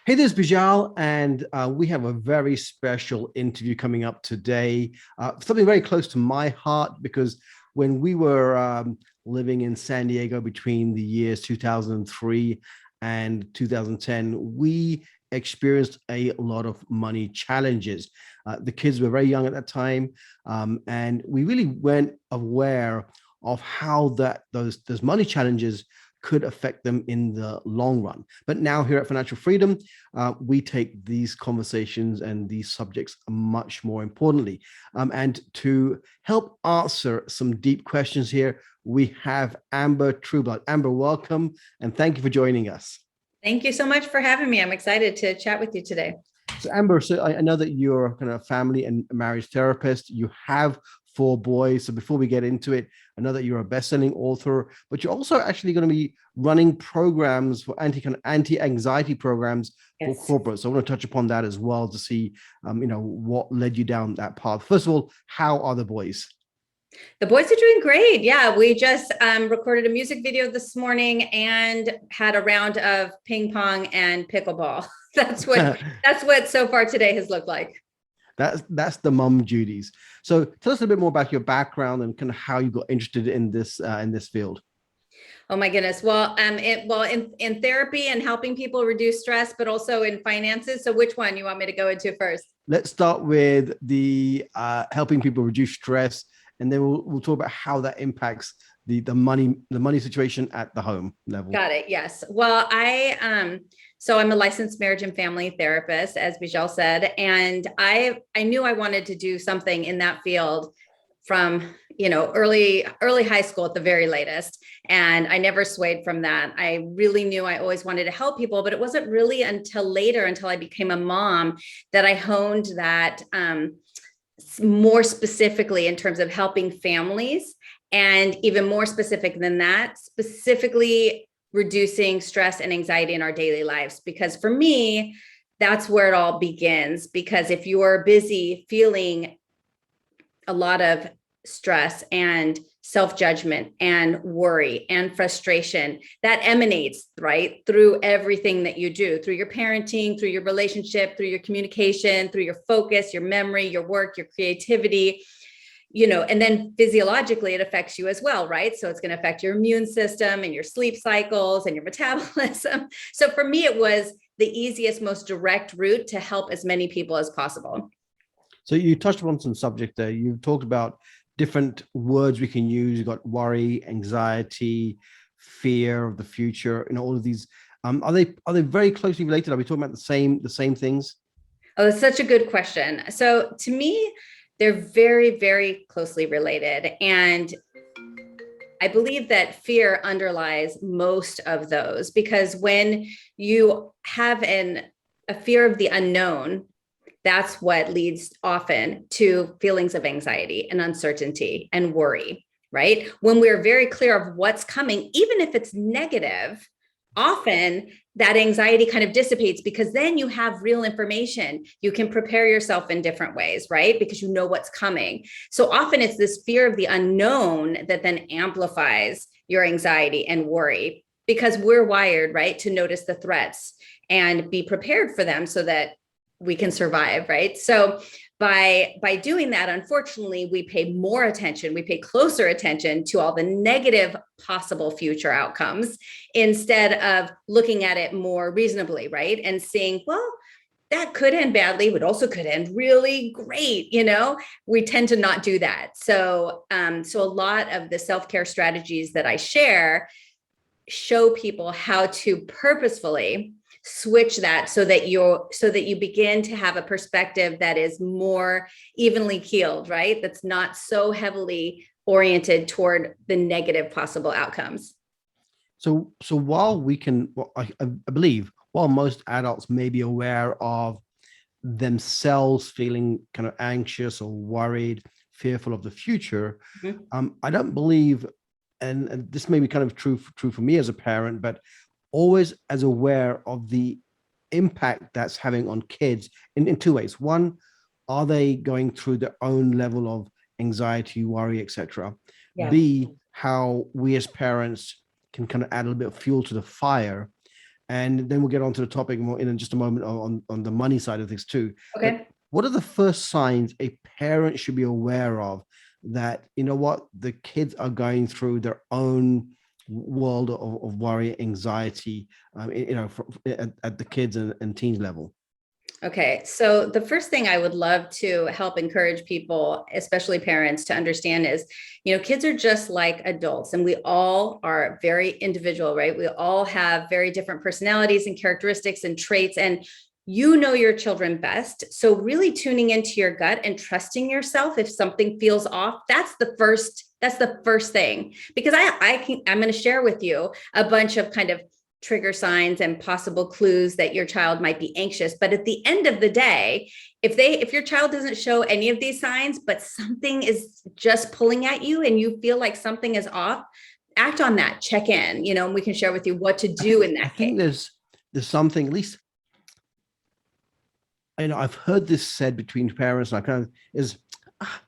Hey, there's Bijal, and we have a very special interview coming up today. Something very close to my heart because when we were living in San Diego between the years 2003 and 2010, we experienced a lot of money challenges. The kids were very young at that time, and we really weren't aware of how those money challenges could affect them in the long run. But now here at Financial Freedom, we take these conversations and these subjects much more importantly. And to help answer some deep questions here, we have Amber Trueblood. Amber, welcome, and thank you for joining us. Thank you so much for having me. I'm excited to chat with you today. So Amber, so I know that you're kind of a family and marriage therapist. You have four boys. So before we get into it, I know that you're a best-selling author, but you're also actually going to be running programs for anti-anxiety programs for Yes. corporates. So I want to touch upon that as well to see, what led you down that path. First of all, how are the boys? The boys are doing great. Yeah, we just recorded a music video this morning and had a round of ping pong and pickleball. That's what so far today has looked like. That's the mum duties. So tell us a bit more about your background and kind of how you got interested in this field. Oh my goodness. Well, in therapy and helping people reduce stress, but also in finances. So which one you want me to go into first? Let's start with the helping people reduce stress, and then we'll talk about how that impacts the money situation at the home level. Got it. Yes. Well, so I'm a licensed marriage and family therapist, as Bijal said, and I knew I wanted to do something in that field from, early high school at the very latest. And I never swayed from that. I really knew I always wanted to help people, but it wasn't really until later, until I became a mom, that I honed that more specifically in terms of helping families. And even more specific than that, specifically reducing stress and anxiety in our daily lives. Because for me, that's where it all begins. Because if you are busy feeling a lot of stress and self-judgment and worry and frustration, that emanates right through everything that you do, through your parenting, through your relationship, through your communication, through your focus, your memory, your work, your creativity, and then physiologically it affects you as well, right? So it's going to affect your immune system and your sleep cycles and your metabolism. So for me, it was the easiest, most direct route to help as many people as possible. So you touched upon some subject there. You've talked about different words we can use. You've got worry, anxiety, fear of the future, all of these. Are they very closely related? Are we talking about the same things? Oh, that's such a good question. So to me, they're very, very closely related. And I believe that fear underlies most of those, because when you have a fear of the unknown, that's what leads often to feelings of anxiety and uncertainty and worry, right? When we're very clear of what's coming, even if it's negative, often that anxiety kind of dissipates, because then you have real information. You can prepare yourself in different ways, right? Because you know what's coming. So often it's this fear of the unknown that then amplifies your anxiety and worry, because we're wired, right, to notice the threats and be prepared for them so that we can survive, right? So by doing that, unfortunately, we pay more attention, we pay closer attention to all the negative possible future outcomes, instead of looking at it more reasonably, right? And seeing, well, that could end badly, but also could end really great. We tend to not do that. So a lot of the self-care strategies that I share show people how to purposefully switch that, so that you begin to have a perspective that is more evenly keeled, right? That's not so heavily oriented toward the negative possible outcomes. So while I believe, while most adults may be aware of themselves feeling kind of anxious or worried, fearful of the future, I don't believe, and this may be kind of true for me as a parent, but always as aware of the impact that's having on kids in two ways. One, are they going through their own level of anxiety, worry, etc.? Yeah. B, how we as parents can kind of add a little bit of fuel to the fire. and then we'll get on to the topic more in just a moment on the money side of things too. Okay. But what are the first signs a parent should be aware of that, you know what, the kids are going through their own world of worry, anxiety, at the kids and teens level? Okay, so the first thing I would love to help encourage people, especially parents, to understand is, kids are just like adults, and we all are very individual, right? We all have very different personalities and characteristics and traits, and you know your children best. So really tuning into your gut and trusting yourself if something feels off, that's the first thing. Because I'm going to share with you a bunch of kind of trigger signs and possible clues that your child might be anxious. But at the end of the day, if your child doesn't show any of these signs, but something is just pulling at you and you feel like something is off, act on that, check in, and we can share with you what to do in that I think case. there's something, at least, I've heard this said between parents, and I kind of is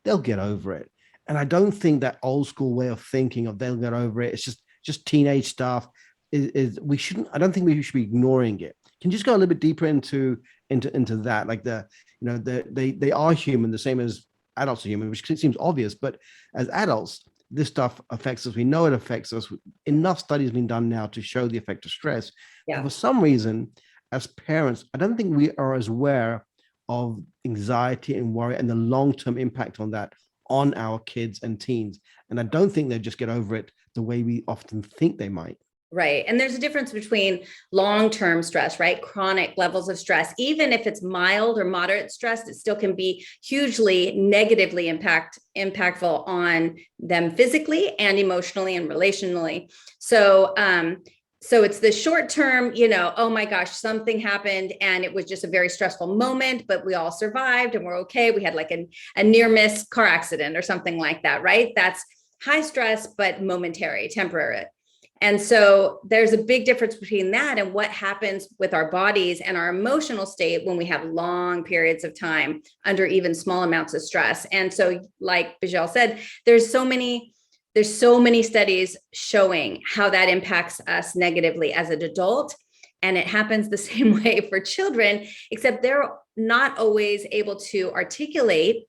they'll get over it. And I don't think that old school way of thinking of they'll get over it. It's just teenage stuff. Is we shouldn't. I don't think we should be ignoring it. Can you just go a little bit deeper into that? Like they are human, the same as adults are human, which seems obvious. But as adults, this stuff affects us. We know it affects us. Enough studies have been done now to show the effect of stress. Yeah. For some reason, as parents, I don't think we are as aware of anxiety and worry and the long-term impact on that on our kids and teens. And I don't think they just get over it the way we often think they might. Right. And there's a difference between long-term stress, right? Chronic levels of stress. Even if it's mild or moderate stress, it still can be hugely negatively impactful on them physically and emotionally and relationally. So it's the short term, oh my gosh, something happened and it was just a very stressful moment, but we all survived and we're okay. We had like a near miss car accident or something like that, right? That's high stress, but momentary, temporary. And so there's a big difference between that and what happens with our bodies and our emotional state when we have long periods of time under even small amounts of stress. And so, like Bijal said, there's so many studies showing how that impacts us negatively as an adult. And it happens the same way for children, except they're not always able to articulate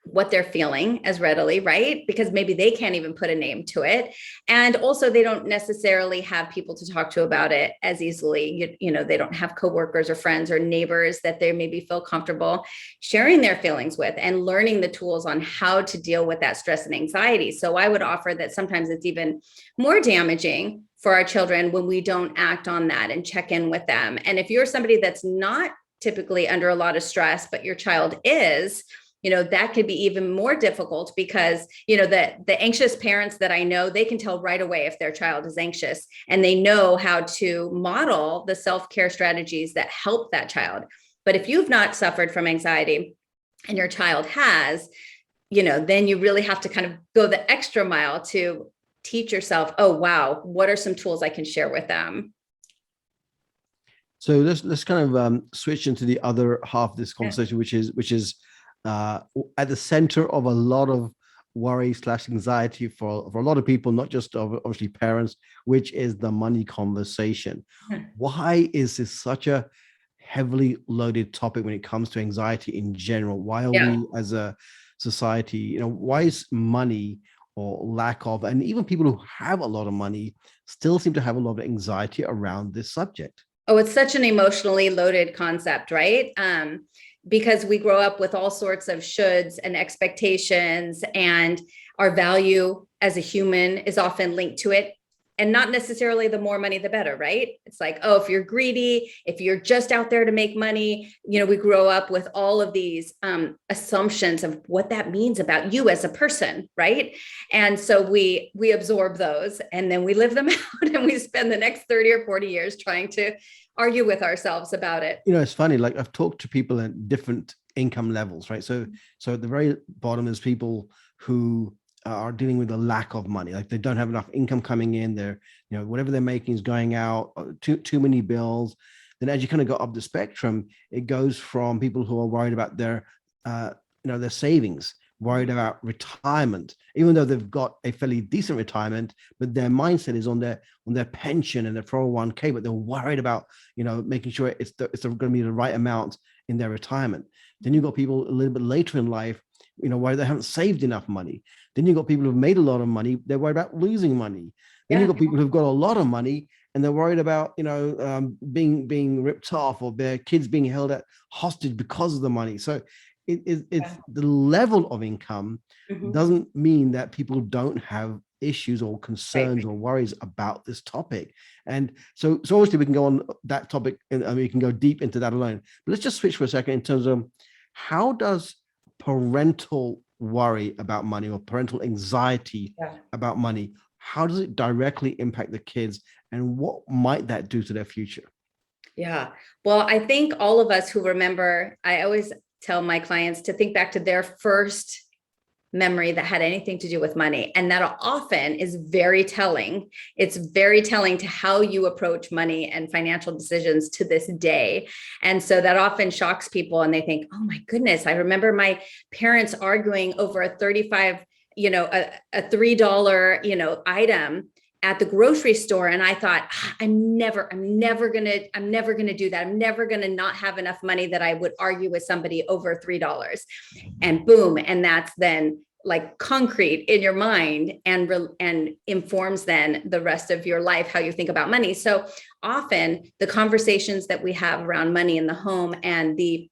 what they're feeling as readily, right? Because maybe they can't even put a name to it. And also they don't necessarily have people to talk to about it as easily. They don't have coworkers or friends or neighbors that they maybe feel comfortable sharing their feelings with and learning the tools on how to deal with that stress and anxiety. So I would offer that sometimes it's even more damaging for our children when we don't act on that and check in with them. And if you're somebody that's not typically under a lot of stress, but your child is, that could be even more difficult because, the anxious parents that I know, they can tell right away if their child is anxious and they know how to model the self-care strategies that help that child. But if you've not suffered from anxiety and your child has, then you really have to kind of go the extra mile to teach yourself, oh, wow, what are some tools I can share with them? So let's kind of switch into the other half of this conversation, which is at the center of a lot of worry / anxiety for a lot of people, not just obviously parents, which is the money conversation. Why is this such a heavily loaded topic when it comes to anxiety in general? Why are we as a society, why is money or lack of, and even people who have a lot of money still seem to have a lot of anxiety around this subject? Oh, it's such an emotionally loaded concept, right? Because we grow up with all sorts of shoulds and expectations, and our value as a human is often linked to it. And not necessarily the more money, the better, right? It's like, oh, if you're greedy, if you're just out there to make money, we grow up with all of these assumptions of what that means about you as a person, right? And so we absorb those and then we live them out and we spend the next 30 or 40 years trying to argue with ourselves about it. It's funny, like I've talked to people at different income levels, right? So at the very bottom is people who are dealing with a lack of money, like they don't have enough income coming in. They're, whatever they're making is going out, too many bills. Then as you kind of go up the spectrum, it goes from people who are worried about their their savings, worried about retirement, even though they've got a fairly decent retirement, but their mindset is on their pension and their 401k, but they're worried about, making sure it's going to be the right amount in their retirement. Then you've got people a little bit later in life, why they haven't saved enough money. Then you've got people who've made a lot of money, they're worried about losing money. Then you've got people who've got a lot of money and they're worried about, being ripped off, or their kids being held at hostage because of the money. So it's the level of income doesn't mean that people don't have issues or concerns or worries about this topic. And so obviously we can go on that topic, and we can go deep into that alone. But let's just switch for a second in terms of how does parental worry about money or parental anxiety about money, how does it directly impact the kids, and what might that do to their future? Yeah. Well, I think all of us who remember, I always tell my clients to think back to their first memory that had anything to do with money. And that often is very telling. It's very telling to how you approach money and financial decisions to this day. And so that often shocks people, and they think, oh my goodness, I remember my parents arguing over a 35, a $3, item at the grocery store. And I thought, I'm never going to do that. I'm never going to not have enough money that I would argue with somebody over $3. And boom. And that's then like concrete in your mind, and informs then the rest of your life, how you think about money. So often the conversations that we have around money in the home, and the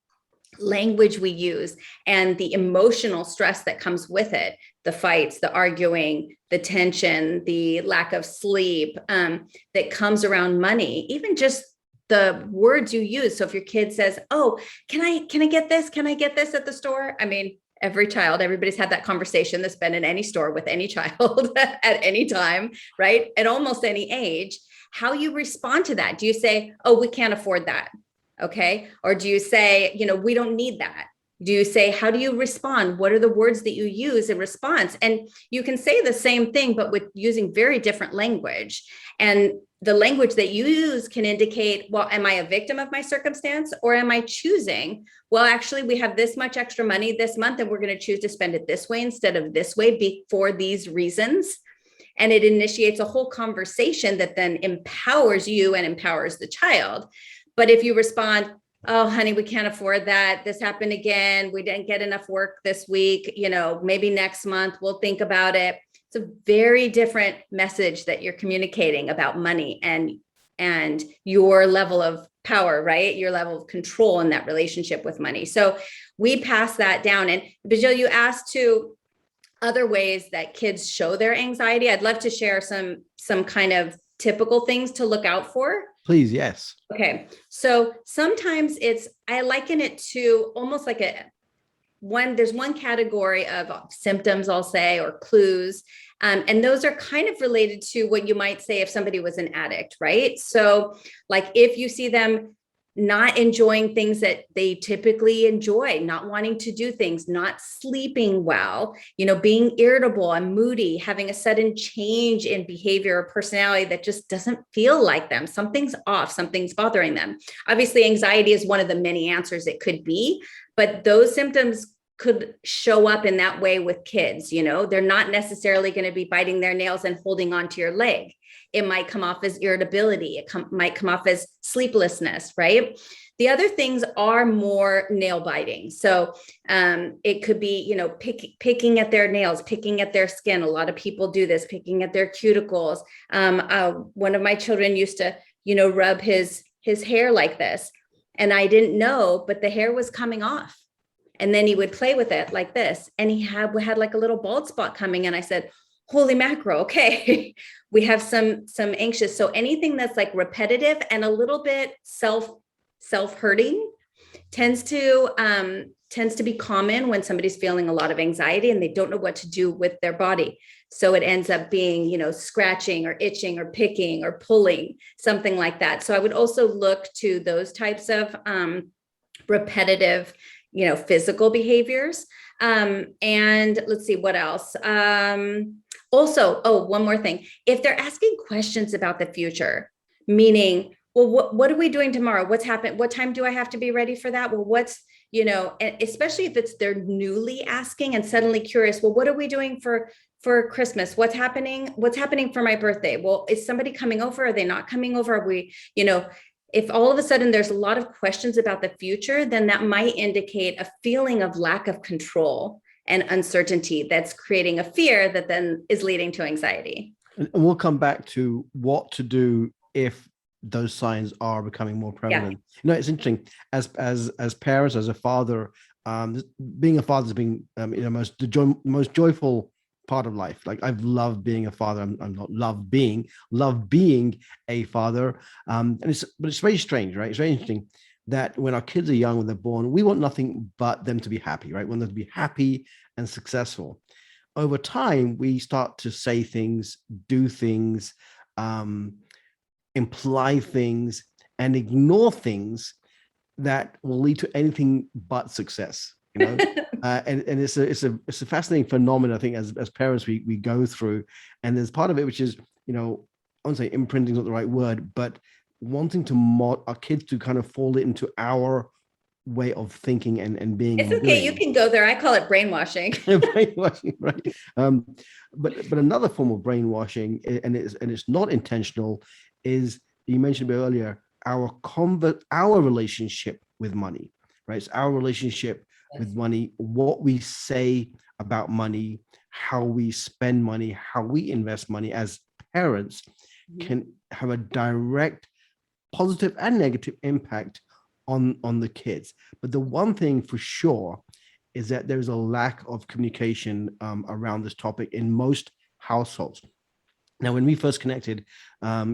language we use, and the emotional stress that comes with it, the fights, the arguing, the tension, the lack of sleep, that comes around money, even just the words you use. So if your kid says, oh, can I get this? Can I get this at the store? I mean, everybody's had that conversation that's been in any store with any child at any time, right? At almost any age. How you respond to that? Do you say, oh, we can't afford that? Okay. Or do you say, we don't need that? Do you say, how do you respond? What are the words that you use in response? And you can say the same thing, but with using very different language. And the language that you use can indicate, well, am I a victim of my circumstance, or am I choosing, well, actually, we have this much extra money this month, and we're going to choose to spend it this way instead of this way for these reasons. And it initiates a whole conversation that then empowers you and empowers the child. But if you respond, oh, honey, we can't afford that. This happened again. We didn't get enough work this week. Maybe next month we'll think about it. It's a very different message that you're communicating about money and your level of power, right? Your level of control in that relationship with money. So we pass that down. And Bijil, you asked to other ways that kids show their anxiety. I'd love to share some kind of typical things to look out for. Please, yes. Okay. So sometimes I liken it to almost like there's one category of symptoms, I'll say, or clues. And those are kind of related to what you might say if somebody was an addict, right? So like if you see them not enjoying things that they typically enjoy, not wanting to do things, not sleeping well, being irritable and moody, having a sudden change in behavior or personality that just doesn't feel like them. Something's off, something's bothering them. Obviously, anxiety is one of the many answers it could be, but those symptoms could show up in that way with kids. They're not necessarily going to be biting their nails and holding onto your leg. It might come off as irritability. It might come off as sleeplessness, right? The other things are more nail biting. So it could be, picking at their nails, picking at their skin. A lot of people do this, picking at their cuticles. One of my children used to, rub his hair like this. And I didn't know, but the hair was coming off. And then he would play with it like this. And he had like a little bald spot coming. And I said, holy mackerel, okay, we have some anxious. So anything that's like repetitive and a little bit self-hurting tends to be common when somebody's feeling a lot of anxiety and they don't know what to do with their body. So it ends up being, scratching or itching or picking or pulling, something like that. So I would also look to those types of repetitive, physical behaviors. And let's see what else. Also, one more thing. If they're asking questions about the future, meaning, well, what are we doing tomorrow? What's happened? What time do I have to be ready for that? Well, and especially if they're newly asking and suddenly curious, well, what are we doing for Christmas? What's happening for my birthday? Well, is somebody coming over? Are they not coming over? Are we, if all of a sudden there's a lot of questions about the future, then that might indicate a feeling of lack of control and uncertainty that's creating a fear that then is leading to anxiety. And we'll come back to what to do if those signs are becoming more prevalent. Yeah. It's interesting as parents, as a father, being a father has been most joyful part of life. Like, I've loved being a father. I'm not love being a father. But it's very strange, right? It's very interesting that when our kids are young, when they're born, we want nothing but them to be happy, right? We want them to be happy and successful. Over time, we start to say things, do things, imply things, and ignore things that will lead to anything but success. And it's a fascinating phenomenon, I think, as parents we go through. And there's part of it which is, I won't say imprinting is not the right word, but wanting to our kids to kind of fall into our way of thinking and being. It's okay. You can go there. I call it brainwashing. Brainwashing, right? But another form of brainwashing, and it's not intentional, is, you mentioned earlier, our relationship with money, right? It's our relationship with money, what we say about money, how we spend money, how we invest money as parents can have a direct positive and negative impact on the kids. But the one thing for sure is that there's a lack of communication around this topic in most households. Now, when we first connected, I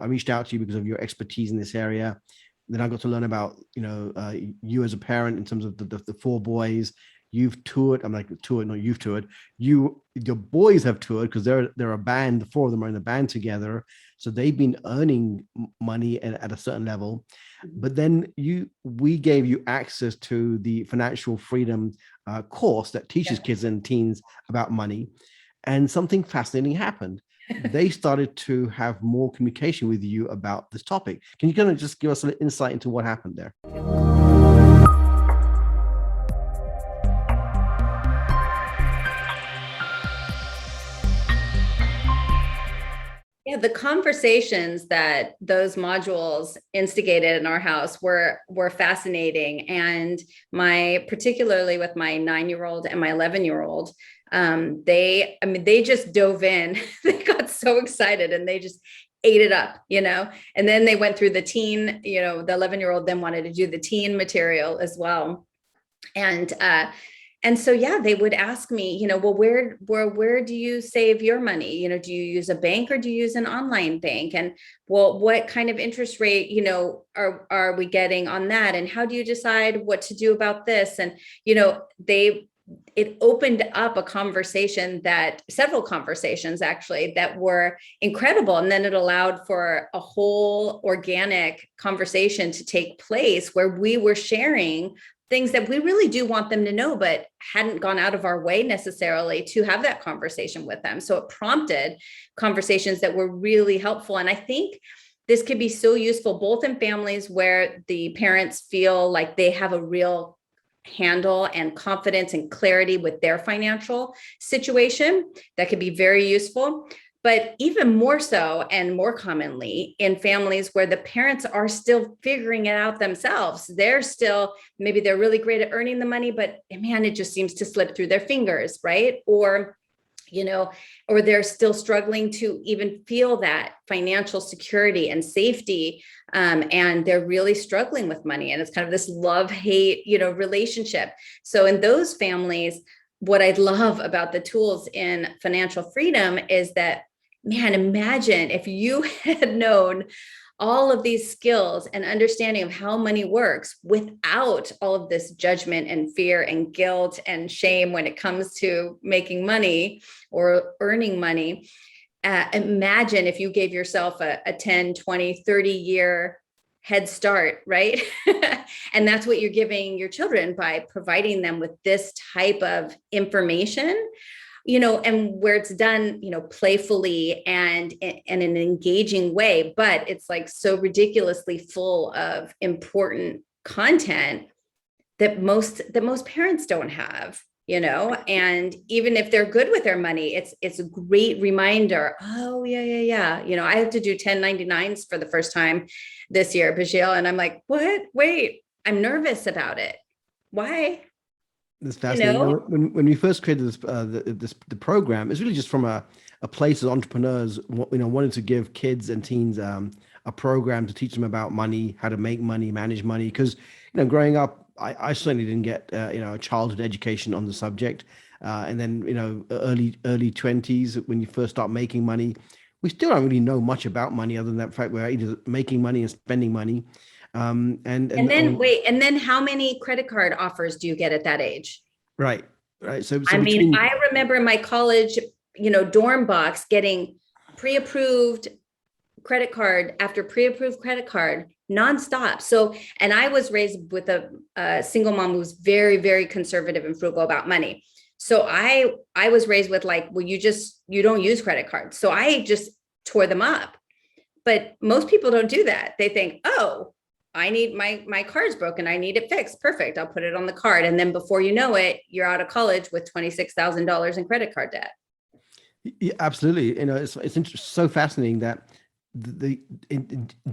reached out to you because of your expertise in this area. Then I got to learn about, you as a parent in terms of the four boys. You've toured. I'm like, toured, no, you've toured. Your boys have toured because they're a band. The four of them are in a band together. So they've been earning money at a certain level. But then we gave you access to the Financial Freedom course that teaches kids and teens about money. And something fascinating happened. They started to have more communication with you about this topic. Can you kind of just give us an insight into what happened there? Yeah, the conversations that those modules instigated in our house were fascinating. And particularly with my 9-year-old and my 11-year-old, they just dove in. They got so excited and they just ate it up, and then they went through the teen, the 11-year-old then wanted to do the teen material as well. And so, they would ask me, well, where do you save your money? Do you use a bank or do you use an online bank? And well, what kind of interest rate, are we getting on that? And how do you decide what to do about this? And, it opened up several conversations actually that were incredible. And then it allowed for a whole organic conversation to take place where we were sharing things that we really do want them to know, but hadn't gone out of our way necessarily to have that conversation with them. So it prompted conversations that were really helpful. And I think this could be so useful both in families where the parents feel like they have a real handle and confidence and clarity with their financial situation. That could be very useful. But even more so and more commonly in families where the parents are still figuring it out themselves. Maybe they're really great at earning the money, but man, it just seems to slip through their fingers, right? Or they're still struggling to even feel that financial security and safety. And they're really struggling with money. And it's kind of this love-hate, relationship. So in those families, what I love about the tools in Financial Freedom is that, man, imagine if you had known all of these skills and understanding of how money works without all of this judgment and fear and guilt and shame when it comes to making money or earning money. Imagine if you gave yourself a 10, 20, 30 year head start, right? And that's what you're giving your children by providing them with this type of information, and where it's done, playfully and in an engaging way, but it's like so ridiculously full of important content. that most parents don't have, and even if they're good with their money, it's a great reminder. Oh, yeah. I have to do 1099s for the first time this year, Bajil, and I'm like, what? Wait, I'm nervous about it. Why? It's You fascinating. know? When we first created the program, it's really just from a place as entrepreneurs, wanting to give kids and teens a program to teach them about money, how to make money, manage money. Because growing up, I certainly didn't get a childhood education on the subject, and then early 20s when you first start making money, we still don't really know much about money other than that fact we're either making money and spending money. And then wait, and then how many credit card offers do you get at that age? Right, right. So I mean, between I remember in my college, dorm box getting pre-approved credit card after pre-approved credit card nonstop. So, and I was raised with a single mom who was very, very conservative and frugal about money. So I was raised with like, well, you don't use credit cards. So I just tore them up. But most people don't do that. They think, oh, I need my card's broken. I need it fixed. Perfect. I'll put it on the card. And then before you know it, you're out of college with $26,000 in credit card debt. Yeah, absolutely. So fascinating that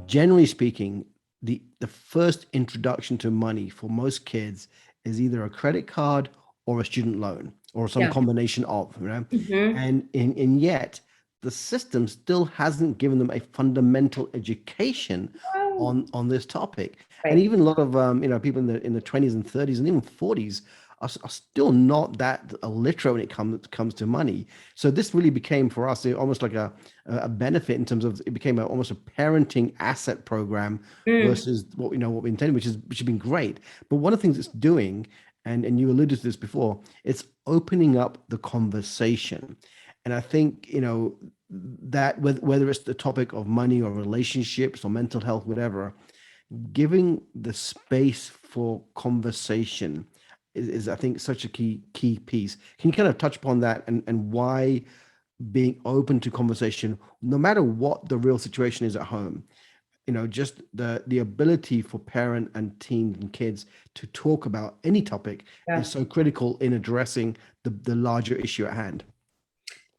generally speaking, the first introduction to money for most kids is either a credit card or a student loan or some Yeah. combination of, Mm-hmm. and yet the system still hasn't given them a fundamental education on this topic. And Right. even a lot of people in the 20s and 30s and even 40s are still not that literate when it comes to money. So this really became for us almost like a benefit in terms of it became almost a parenting asset program Mm. versus what we intended, which has been great. But one of the things it's doing, and you alluded to this before, it's opening up the conversation. And I think that whether it's the topic of money or relationships or mental health, whatever, giving the space for conversation is I think such a key piece. Can you kind of touch upon that and why being open to conversation, no matter what the real situation is at home, just the ability for parent and teens and kids to talk about any topic is Yeah. so critical in addressing the larger issue at hand.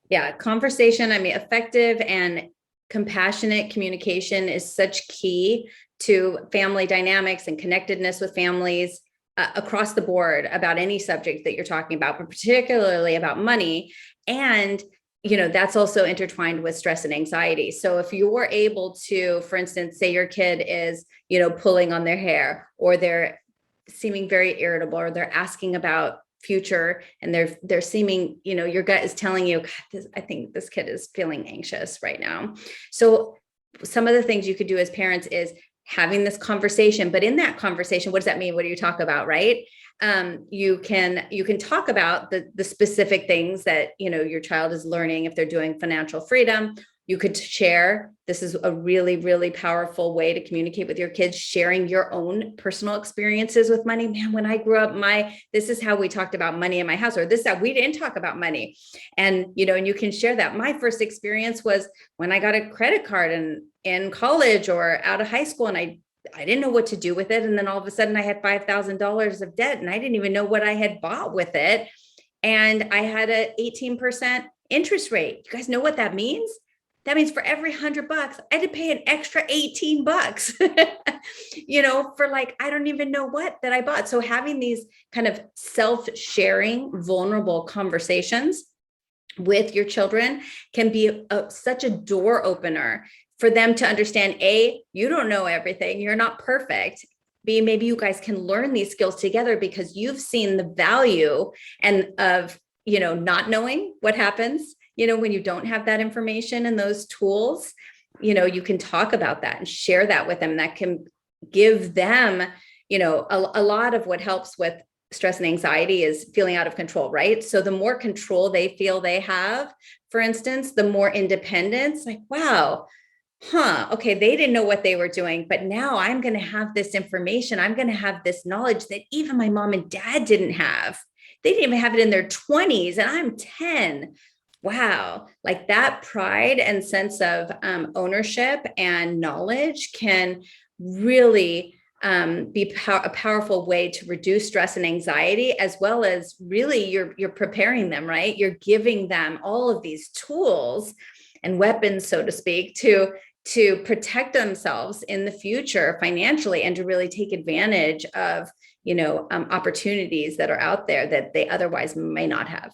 Yeah. Conversation. I mean, effective and compassionate communication is such key to family dynamics and connectedness with families across the board about any subject that you're talking about, but particularly about money. And that's also intertwined with stress and anxiety. So if you're able to, for instance, say your kid is, pulling on their hair, or they're seeming very irritable, or they're asking about future, and they're seeming, your gut is telling you, I think this kid is feeling anxious right now. So some of the things you could do as parents is having this conversation. But in that conversation, what does that mean? What do you talk about, right? You can talk about the specific things that your child is learning. If they're doing financial freedom, you could share. This is a really, really powerful way to communicate with your kids, sharing your own personal experiences with money. Man, when I grew up, this is how we talked about money in my house, or this is how we didn't talk about money. And and you can share that. My first experience was when I got a credit card in college or out of high school, and I didn't know what to do with it. And then all of a sudden I had $5,000 of debt, and I didn't even know what I had bought with it. And I had an 18% interest rate. You guys know what that means? That means for every $100, I had to pay an extra $18, for like, I don't even know what that I bought. So having these kind of self-sharing, vulnerable conversations with your children can be such a door opener for them to understand, A, you don't know everything. You're not perfect. B, maybe you guys can learn these skills together because you've seen the value and of, not knowing what happens, when you don't have that information and those tools. You can talk about that and share that with them. That can give them, a lot of what helps with stress and anxiety is feeling out of control, right? So the more control they feel they have, for instance, the more independence, like, wow, okay, they didn't know what they were doing, but now I'm going to have this information. I'm going to have this knowledge that even my mom and dad didn't have. They didn't even have it in their 20s, and I'm 10. Wow. Like that pride and sense of ownership and knowledge can really be a powerful way to reduce stress and anxiety, as well as really you're preparing them, right? You're giving them all of these tools and weapons, so to speak, to protect themselves in the future financially and to really take advantage of, opportunities that are out there that they otherwise may not have.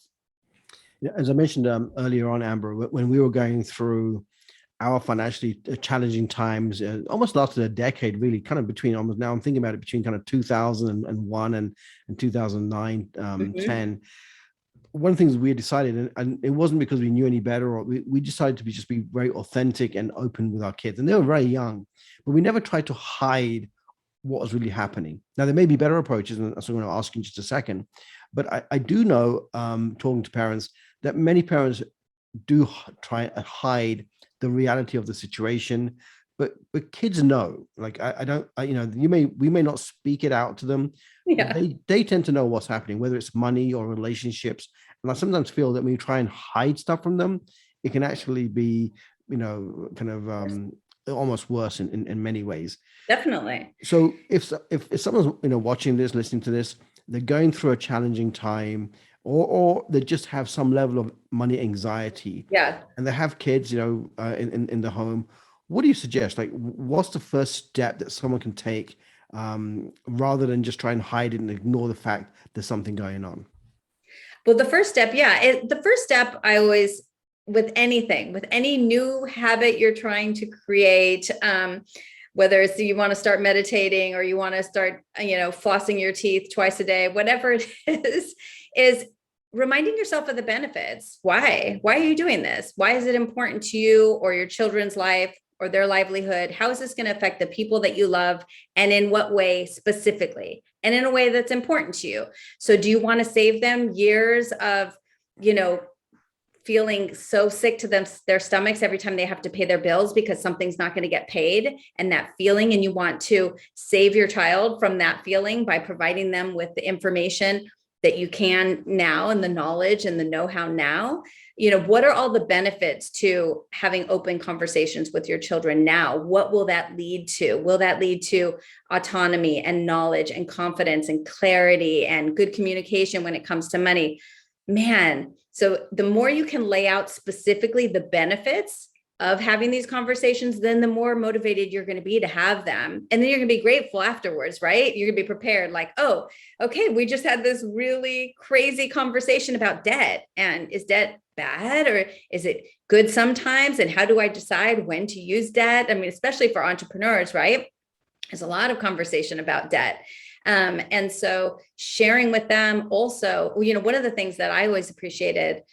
Yeah, as I mentioned earlier on, Amber, when we were going through our financially challenging times, almost lasted a decade, really, kind of between almost now I'm thinking about it between kind of 2001 and 2009, Mhm. 10. One of the things we decided, and it wasn't because we knew any better, or we decided to just be very authentic and open with our kids. And they were very young, but we never tried to hide what was really happening. Now, there may be better approaches, and that's what I'm going to ask in just a second. But I do know, talking to parents, that many parents do try and hide the reality of the situation, but kids know. Like I don't, we may not speak it out to them, but Yeah, they tend to know what's happening, whether it's money or relationships. And I sometimes feel that when you try and hide stuff from them, it can actually be, kind of almost worse in many ways. definitely. So if someone's watching this, listening to this, they're going through a challenging time, or they just have some level of money anxiety, Yeah. and they have kids, in the home, what do you suggest? Like, what's the first step that someone can take, rather than just try and hide it and ignore the fact there's something going on? Well, the first step, yeah, the first step I always, with anything, with any new habit you're trying to create, whether it's you want to start meditating or you want to start, flossing your teeth twice a day, whatever it is reminding yourself of the benefits. Why are you doing this? Why is it important to you or your children's life or their livelihood? How is this going to affect the people that you love? And in what way specifically? And in a way that's important to you. So do you want to save them years of, feeling so sick to their stomachs every time they have to pay their bills because something's not going to get paid, and that feeling, and you want to save your child from that feeling by providing them with the information that you can now, and the knowledge and the know-how now? What are all the benefits to having open conversations with your children now? What will that lead to? Will that lead to autonomy and knowledge and confidence and clarity and good communication when it comes to money? Man, so the more you can lay out specifically the benefits of having these conversations, then the more motivated you're going to be to have them. And then you're going to be grateful afterwards, right? You're going to be prepared, like, oh, okay, we just had this really crazy conversation about debt. And is debt bad, or is it good sometimes? And how do I decide when to use debt? I mean, especially for entrepreneurs, right? There's a lot of conversation about debt. And so sharing with them also, one of the things that I always appreciated,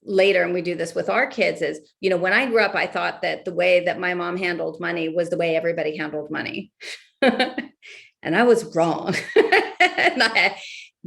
later, and we do this with our kids, is, when I grew up, I thought that the way that my mom handled money was the way everybody handled money. And I was wrong. And I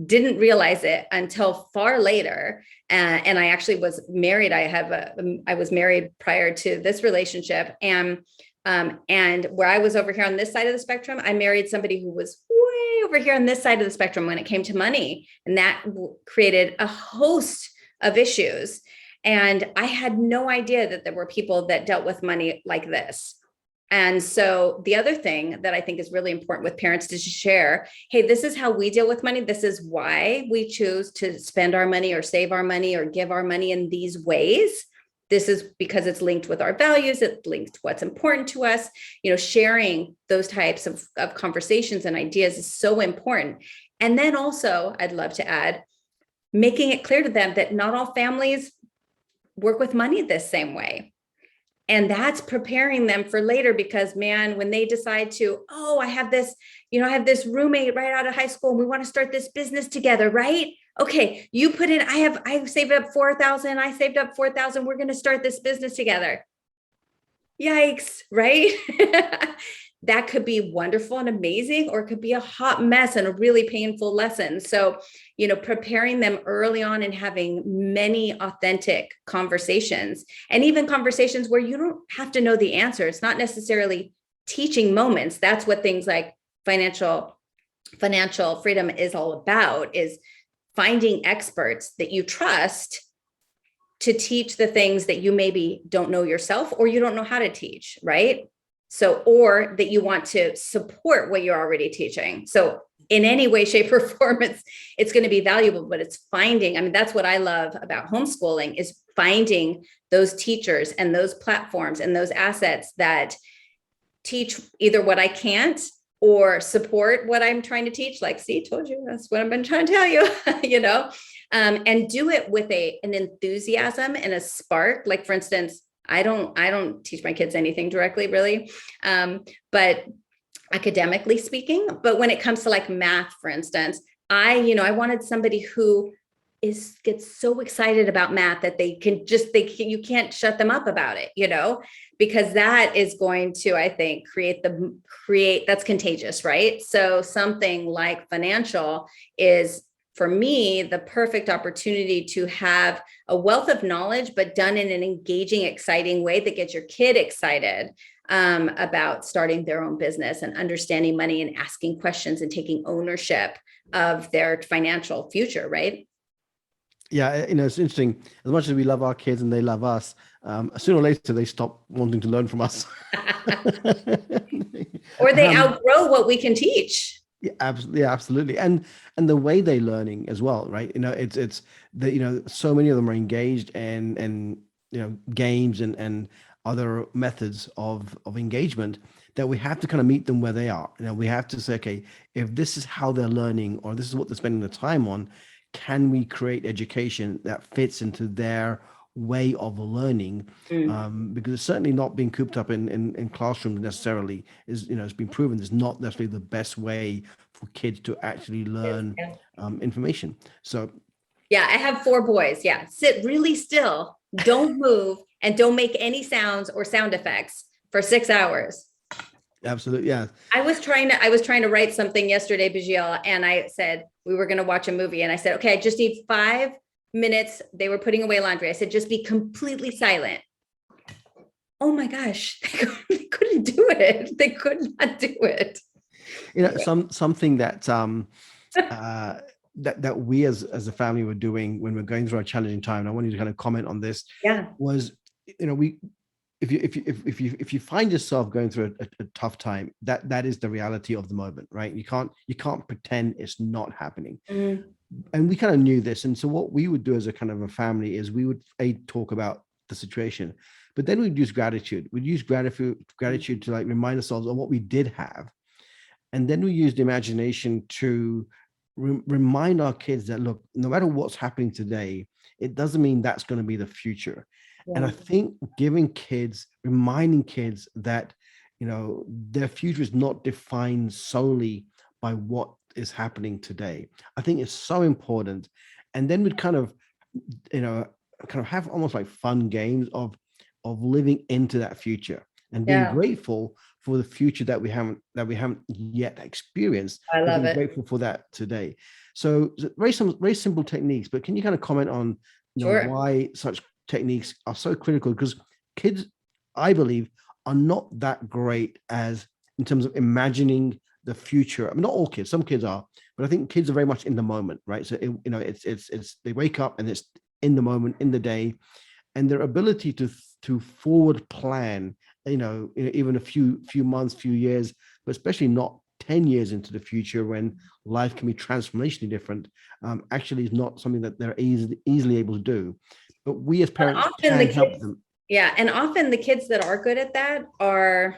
didn't realize it until far later. And I actually was married. I was married prior to this relationship. And where I was over here on this side of the spectrum, I married somebody who was way over here on this side of the spectrum when it came to money. And that created a host of issues. And I had no idea that there were people that dealt with money like this. And so the other thing that I think is really important with parents to share, hey, this is how we deal with money. This is why we choose to spend our money or save our money or give our money in these ways. This is because it's linked with our values. It's linked to what's important to us. Sharing those types of conversations and ideas is so important. And then also, I'd love to add, making it clear to them that not all families work with money the same way. And that's preparing them for later, because man, when they decide to, oh, I have this roommate right out of high school and we want to start this business together, right? Okay, you put in, I saved up 4,000, I saved up 4,000, we're going to start this business together. Yikes, right? That could be wonderful and amazing, or it could be a hot mess and a really painful lesson. So, preparing them early on and having many authentic conversations, and even conversations where you don't have to know the answer. It's not necessarily teaching moments. That's what things like financial freedom is all about, is finding experts that you trust to teach the things that you maybe don't know yourself or you don't know how to teach, right? So, or that you want to support what you're already teaching. So in any way, shape, or form, it's going to be valuable, but it's finding, I mean, that's what I love about homeschooling, is finding those teachers and those platforms and those assets that teach either what I can't or support what I'm trying to teach. Like, see, told you, that's what I've been trying to tell you, and do it with an enthusiasm and a spark. Like, for instance, I don't teach my kids anything directly, really, but academically speaking. But when it comes to like math, for instance, I wanted somebody who gets so excited about math that you can't shut them up about it, because that is going to, I think, that's contagious, right? So something like FUNancial is, for me, the perfect opportunity to have a wealth of knowledge, but done in an engaging, exciting way that gets your kid excited about starting their own business and understanding money and asking questions and taking ownership of their financial future, right? Yeah, it's interesting. As much as we love our kids and they love us, sooner or later they stop wanting to learn from us. Or they outgrow what we can teach. Yeah, absolutely, absolutely, and the way they're learning as well, right? It's the so many of them are engaged and games and other methods of engagement that we have to kind of meet them where they are. We have to say, okay, if this is how they're learning or this is what they're spending the time on, can we create education that fits into their way of learning? Because it's certainly not being cooped up in classrooms necessarily. It's been proven it's not necessarily the best way for kids to actually learn information. So yeah, I have 4 boys. Yeah, sit really still, don't move, and don't make any sounds or sound effects for 6 hours. Absolutely, yeah. I was trying to write something yesterday, Bijil, and I said we were going to watch a movie, and I said, okay, I just need 5 minutes. They were putting away laundry. I said, just be completely silent. Oh my gosh, they couldn't do it. They could not do it. Something that that we as a family were doing when we're going through a challenging time, and I want you to kind of comment on this. Yeah. Was we if you find yourself going through a tough time, that is the reality of the moment, right? You can't pretend it's not happening. And we kind of knew this, and so what we would do as a kind of a family is we would talk about the situation, but then we'd use gratitude. We'd use gratitude to like remind ourselves of what we did have, and then we used imagination to remind our kids that, look, no matter what's happening today, it doesn't mean that's going to be the future. And I think reminding kids that, their future is not defined solely by what is happening today, I think is so important. And then we'd kind of have almost like fun games of living into that future and being grateful for the future that we haven't yet experienced. I love it. Grateful for that today. So very simple techniques, but can you kind of comment on why such techniques are so critical? Because kids, I believe, are not that great as in terms of imagining the future. I mean, not all kids, some kids are, but I think kids are very much in the moment, right? So it's they wake up and it's in the moment, in the day, and their ability to forward plan, even a few months, few years, but especially not 10 years into the future when life can be transformationally different, actually is not something that they're easily able to do. But we as parents can help them. Yeah, and often the kids that are good at that are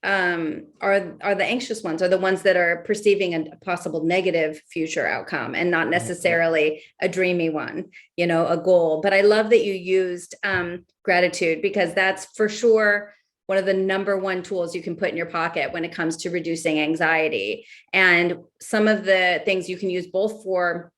the anxious ones, are the ones that are perceiving a possible negative future outcome and not necessarily a dreamy one, a goal. But I love that you used gratitude, because that's for sure one of the number one tools you can put in your pocket when it comes to reducing anxiety. And some of the things you can use both for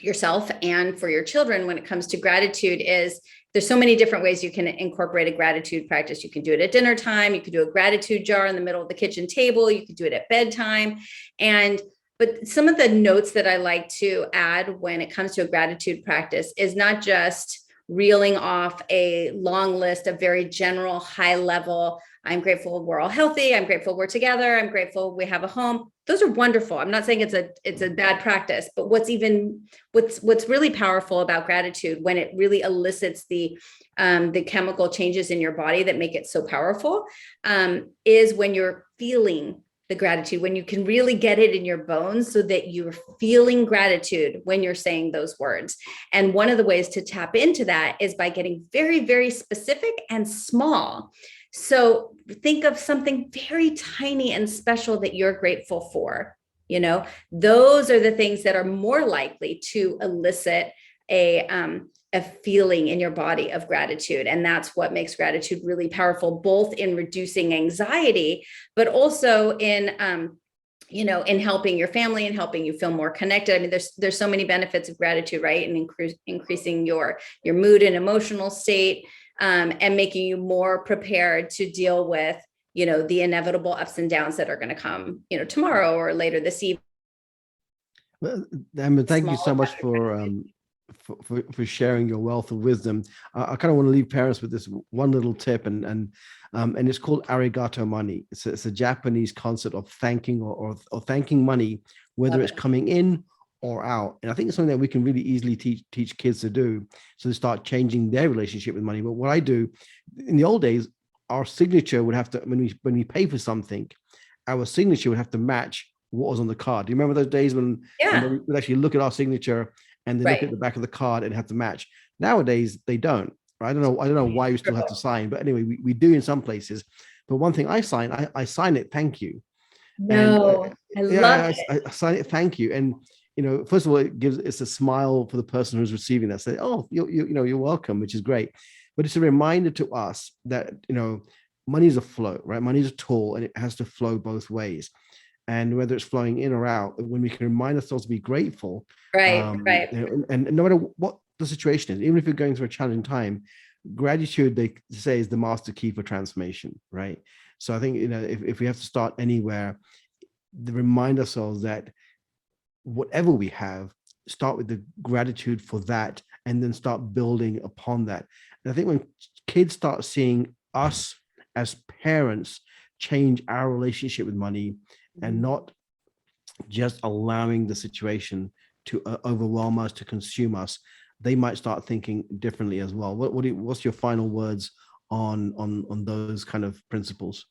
yourself and for your children when it comes to gratitude is there's so many different ways you can incorporate a gratitude practice. You can do it at dinner time. You could do a gratitude jar in the middle of the kitchen table. You could do it at bedtime. But some of the notes that I like to add when it comes to a gratitude practice is not just reeling off a long list of very general, high level, I'm grateful we're all healthy, I'm grateful we're together, I'm grateful we have a home. Those are wonderful. I'm not saying it's a bad practice, but what's really powerful about gratitude, when it really elicits the chemical changes in your body that make it so powerful, is when you're feeling the gratitude, when you can really get it in your bones so that you're feeling gratitude when you're saying those words. And one of the ways to tap into that is by getting very, very specific and small. So think of something very tiny and special that you're grateful for. Those are the things that are more likely to elicit a feeling in your body of gratitude. And that's what makes gratitude really powerful, both in reducing anxiety, but also in helping your family and helping you feel more connected. I mean, there's so many benefits of gratitude, right? And increasing your mood and emotional state, and making you more prepared to deal with, the inevitable ups and downs that are going to come, tomorrow or later this evening. Well, Amber, thank you so much for sharing your wealth of wisdom. I kind of want to leave parents with this one little tip, and it's called arigato money. It's a Japanese concept of thanking or thanking money, whether it's coming in or out. And I think it's something that we can really easily teach kids to do, so they start changing their relationship with money. But what I do in the old days, our signature would have to, when we pay for something, our signature would have to match what was on the card. Do you remember those days when we would actually look at our signature and then look at the back of the card and have to match? Nowadays they don't. Right? I don't know why we still have to sign, but anyway, we do in some places. But one thing I sign it, thank you. No, and, I sign it, thank you. And first of all, it's a smile for the person who's receiving that. Say, oh, you're welcome, which is great. But it's a reminder to us that money is a flow, right? Money is a tool, and it has to flow both ways. And whether it's flowing in or out, when we can remind ourselves to be grateful, right. And no matter what the situation is, even if you're going through a challenging time, gratitude, they say, is the master key for transformation, right? So I think if we have to start anywhere, remind ourselves that whatever we have, start with the gratitude for that, and then start building upon that. And I think when kids start seeing us as parents change our relationship with money, and not just allowing the situation to overwhelm us, to consume us, they might start thinking differently as well. What's your final words on those kind of principles?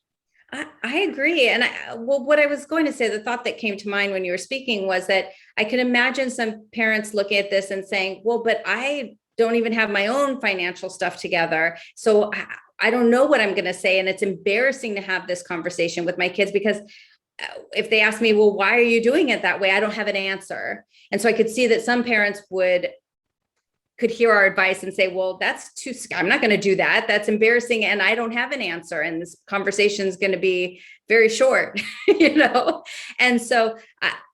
I agree. And what I was going to say, the thought that came to mind when you were speaking was that I can imagine some parents looking at this and saying, well, but I don't even have my own financial stuff together. So I don't know what I'm going to say. And it's embarrassing to have this conversation with my kids, because if they ask me, well, why are you doing it that way? I don't have an answer. And so I could see that some parents could hear our advice and say, well, I'm not going to do that. That's embarrassing. And I don't have an answer. And this conversation is going to be very short, And so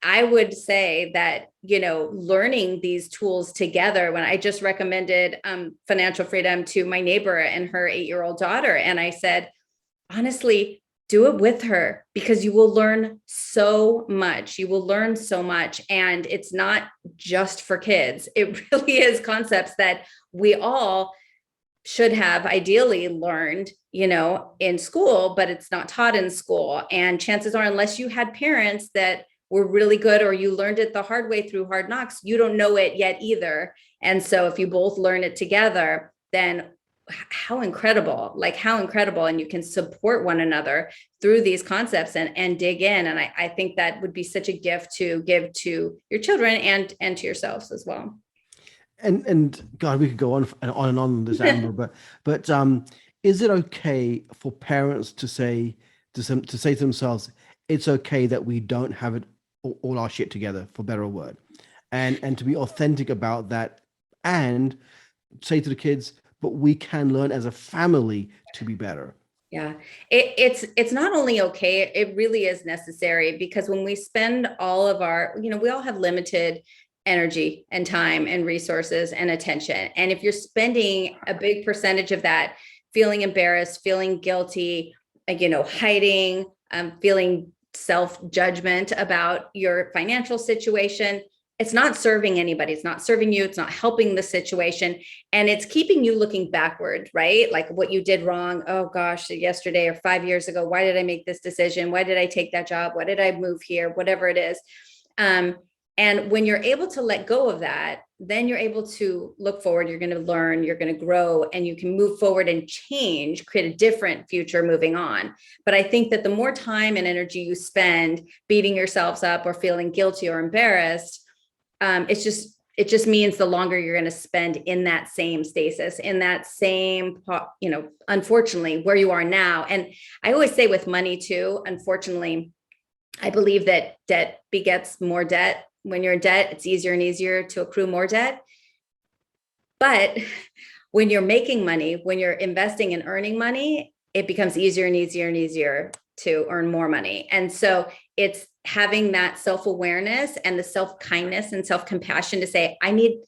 I would say that, learning these tools together, when I just recommended financial freedom to my neighbor and her 8-year-old daughter. And I said, honestly, do it with her, because you will learn so much. You will learn so much. And it's not just for kids. It really is concepts that we all should have ideally learned, in school, but it's not taught in school. And chances are, unless you had parents that were really good, or you learned it the hard way through hard knocks, you don't know it yet either. And so if you both learn it together, then how incredible. And you can support one another through these concepts and dig in. And I think that would be such a gift to give to your children and to yourselves as well. And God, we could go on and on this, Amber, but is it okay for parents to say to themselves, it's okay that we don't have it all our shit together, for better or worse, and to be authentic about that, and say to the kids, but we can learn as a family to be better? Yeah, it's not only okay, it really is necessary, because when we spend all of our, we all have limited energy and time and resources and attention. And if you're spending a big percentage of that feeling embarrassed, feeling guilty, hiding, feeling self-judgment about your financial situation, it's not serving anybody. It's not serving you. It's not helping the situation. And it's keeping you looking backward, right? Like what you did wrong. Oh gosh, yesterday or 5 years ago, why did I make this decision? Why did I take that job? Why did I move here? Whatever it is. And when you're able to let go of that, then you're able to look forward. You're going to learn, you're going to grow, and you can move forward and change, create a different future moving on. But I think that the more time and energy you spend beating yourselves up or feeling guilty or embarrassed, it just means the longer you're going to spend in that same stasis, in that same, unfortunately, where you are now. And I always say with money too, unfortunately, I believe that debt begets more debt. When you're in debt, it's easier and easier to accrue more debt. But when you're making money, when you're investing and earning money, it becomes easier and easier and easier to earn more money. And so it's having that self-awareness and the self-kindness and self-compassion to say, I need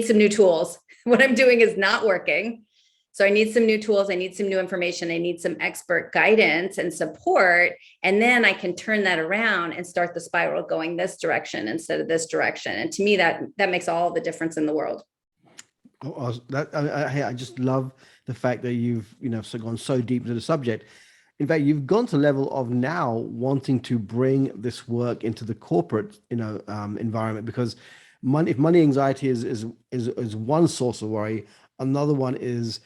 some new tools. What I'm doing is not working. So I need some new tools. I need some new information. I need some expert guidance and support. And then I can turn that around and start the spiral going this direction instead of this direction. And to me, that makes all the difference in the world. I just love the fact that you've gone so deep into the subject. In fact, you've gone to the level of now wanting to bring this work into the corporate environment, because if money anxiety is one source of worry, another one is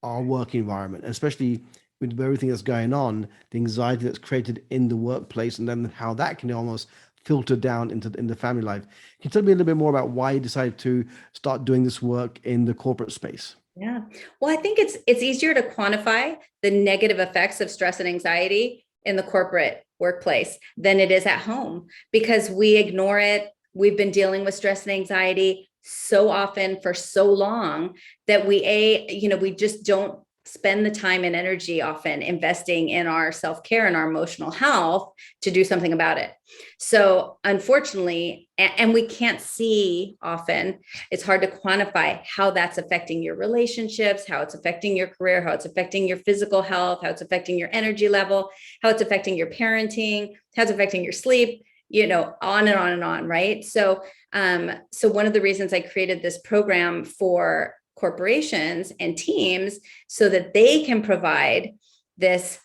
our work environment, especially with everything that's going on, the anxiety that's created in the workplace, and then how that can almost filter down into the family life. Can you tell me a little bit more about why you decided to start doing this work in the corporate space? Yeah. Well, I think it's easier to quantify the negative effects of stress and anxiety in the corporate workplace than it is at home, because we ignore it. We've been dealing with stress and anxiety so often for so long that we just don't spend the time and energy often investing in our self-care and our emotional health to do something about it. So unfortunately, and we can't see often, it's hard to quantify how that's affecting your relationships, how it's affecting your career, how it's affecting your physical health, how it's affecting your energy level, how it's affecting your parenting, how it's affecting your sleep, on and on and on, right? So one of the reasons I created this program for corporations and teams so that they can provide this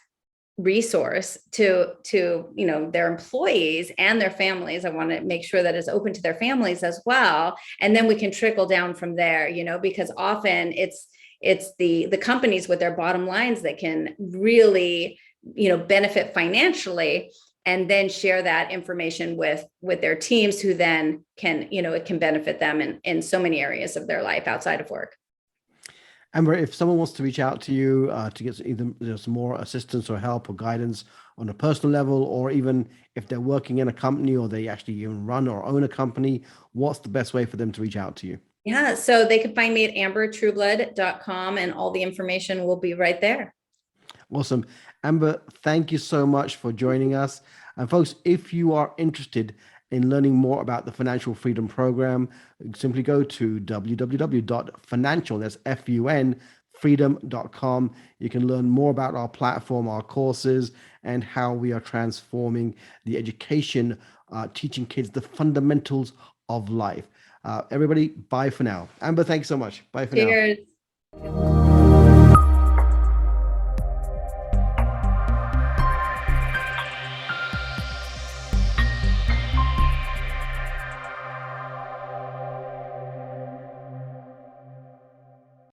resource to their employees and their families. I want to make sure that it's open to their families as well, and then we can trickle down from there, because often it's the companies with their bottom lines that can really benefit financially, and then share that information with their teams, who then can it can benefit them in so many areas of their life outside of work. Amber, if someone wants to reach out to you to get either some more assistance or help or guidance on a personal level, or even if they're working in a company or they actually even run or own a company, what's the best way for them to reach out to you? Yeah, so they can find me at ambertrueblood.com, and all the information will be right there. Awesome. Amber, thank you so much for joining us. And folks, if you are interested in learning more about the Financial Freedom Program, simply go to www.FUNancial, that's FUN, freedom.com. You can learn more about our platform, our courses, and how we are transforming the education, teaching kids the fundamentals of life. Everybody, bye for now. Amber, thanks so much. Bye for now. Cheers.